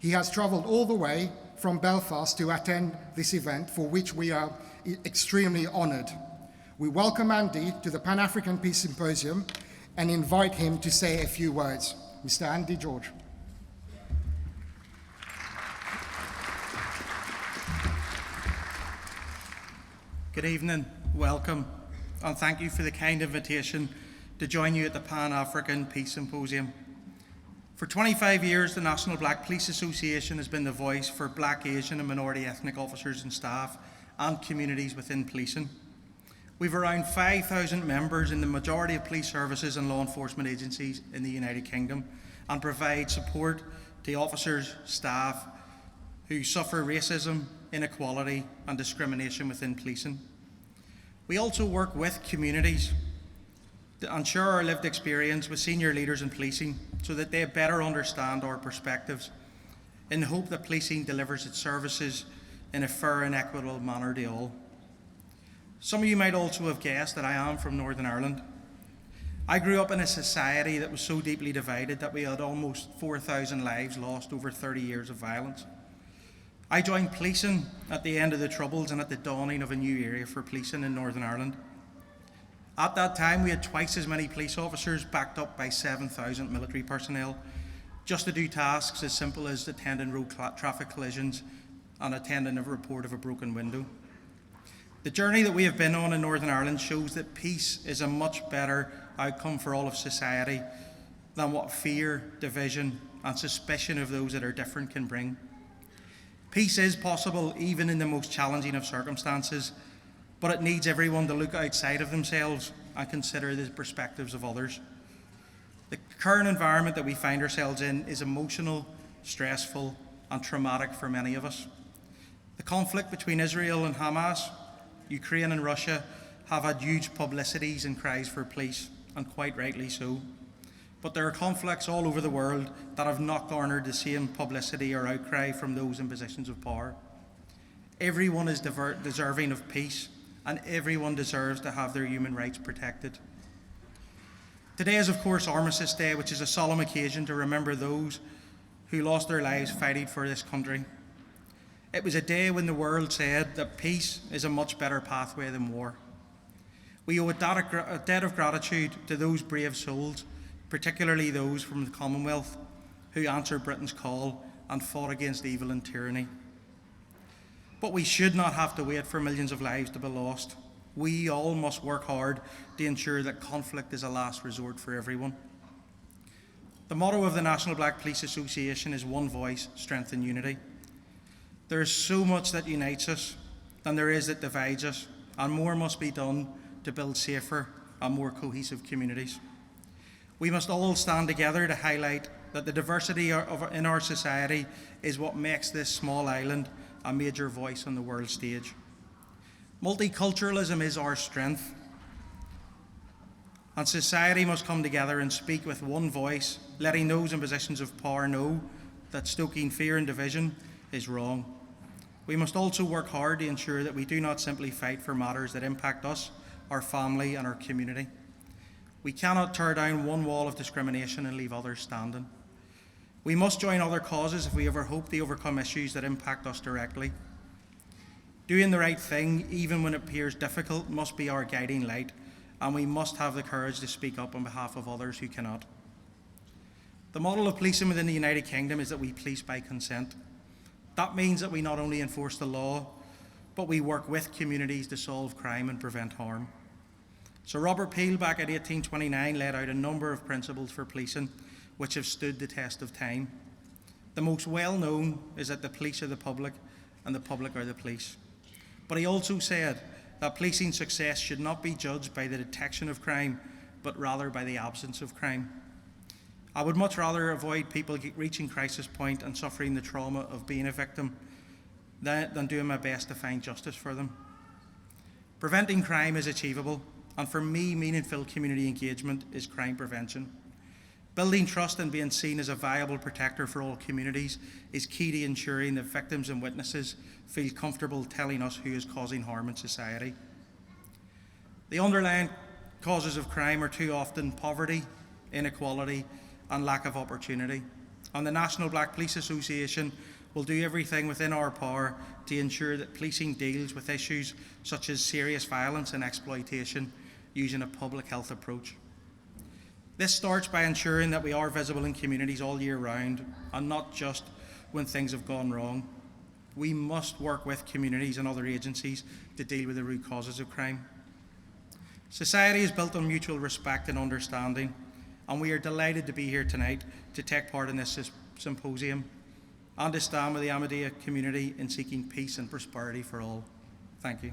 He has travelled all the way from Belfast to attend this event, for which we are extremely honoured. We welcome Andy to the Pan-African Peace Symposium and invite him to say a few words. Mr. Andy George. Good evening, welcome, and thank you for the kind invitation to join you at the Pan-African Peace Symposium. For 25 years, the National Black Police Association has been the voice for Black, Asian and minority ethnic officers and staff and communities within policing. We've around 5,000 members in the majority of police services and law enforcement agencies in the United Kingdom and provide support to officers, staff who suffer racism, inequality and discrimination within policing. We also work with communities and share our lived experience with senior leaders in policing so that they better understand our perspectives in the hope that policing delivers its services in a fair and equitable manner to all. Some of you might also have guessed that I am from Northern Ireland. I grew up in a society that was so deeply divided that we had almost 4,000 lives lost over 30 years of violence. I joined policing at the end of the Troubles and at the dawning of a new era for policing in Northern Ireland. At that time, we had twice as many police officers backed up by 7,000 military personnel just to do tasks as simple as attending road traffic collisions and attending a report of a broken window. The journey that we have been on in Northern Ireland shows that peace is a much better outcome for all of society than what fear, division and suspicion of those that are different can bring. Peace is possible even in the most challenging of circumstances, but it needs everyone to look outside of themselves and consider the perspectives of others. The current environment that we find ourselves in is emotional, stressful, and traumatic for many of us. The conflict between Israel and Hamas, Ukraine and Russia have had huge publicities and cries for peace, and quite rightly so. But there are conflicts all over the world that have not garnered the same publicity or outcry from those in positions of power. Everyone is deserving of peace, and everyone deserves to have their human rights protected. Today is, of course, Armistice Day, which is a solemn occasion to remember those who lost their lives fighting for this country. It was a day when the world said that peace is a much better pathway than war. We owe a debt of gratitude to those brave souls, particularly those from the Commonwealth, who answered Britain's call and fought against evil and tyranny. But we should not have to wait for millions of lives to be lost. We all must work hard to ensure that conflict is a last resort for everyone. The motto of the National Black Police Association is one voice, strength and unity. There is so much that unites us than there is that divides us, and more must be done to build safer and more cohesive communities. We must all stand together to highlight that the diversity in our society is what makes this small island a major voice on the world stage. Multiculturalism is our strength, and society must come together and speak with one voice, letting those in positions of power know that stoking fear and division is wrong. We must also work hard to ensure that we do not simply fight for matters that impact us, our family and our community. We cannot tear down one wall of discrimination and leave others standing. We must join other causes if we ever hope to overcome issues that impact us directly. Doing the right thing, even when it appears difficult, must be our guiding light, and we must have the courage to speak up on behalf of others who cannot. The model of policing within the United Kingdom is that we police by consent. That means that we not only enforce the law, but we work with communities to solve crime and prevent harm. Sir Robert Peel, back in 1829, laid out a number of principles for policing which have stood the test of time. The most well-known is that the police are the public and the public are the police. But he also said that policing success should not be judged by the detection of crime, but rather by the absence of crime. I would much rather avoid people reaching crisis point and suffering the trauma of being a victim than doing my best to find justice for them. Preventing crime is achievable, and for me, meaningful community engagement is crime prevention. Building trust and being seen as a viable protector for all communities is key to ensuring that victims and witnesses feel comfortable telling us who is causing harm in society. The underlying causes of crime are too often poverty, inequality, and lack of opportunity. And the National Black Police Association will do everything within our power to ensure that policing deals with issues such as serious violence and exploitation using a public health approach. This starts by ensuring that we are visible in communities all year round and not just when things have gone wrong. We must work with communities and other agencies to deal with the root causes of crime. Society is built on mutual respect and understanding, and we are delighted to be here tonight to take part in this symposium and to stand with the Ahmadiyya community in seeking peace and prosperity for all. Thank you.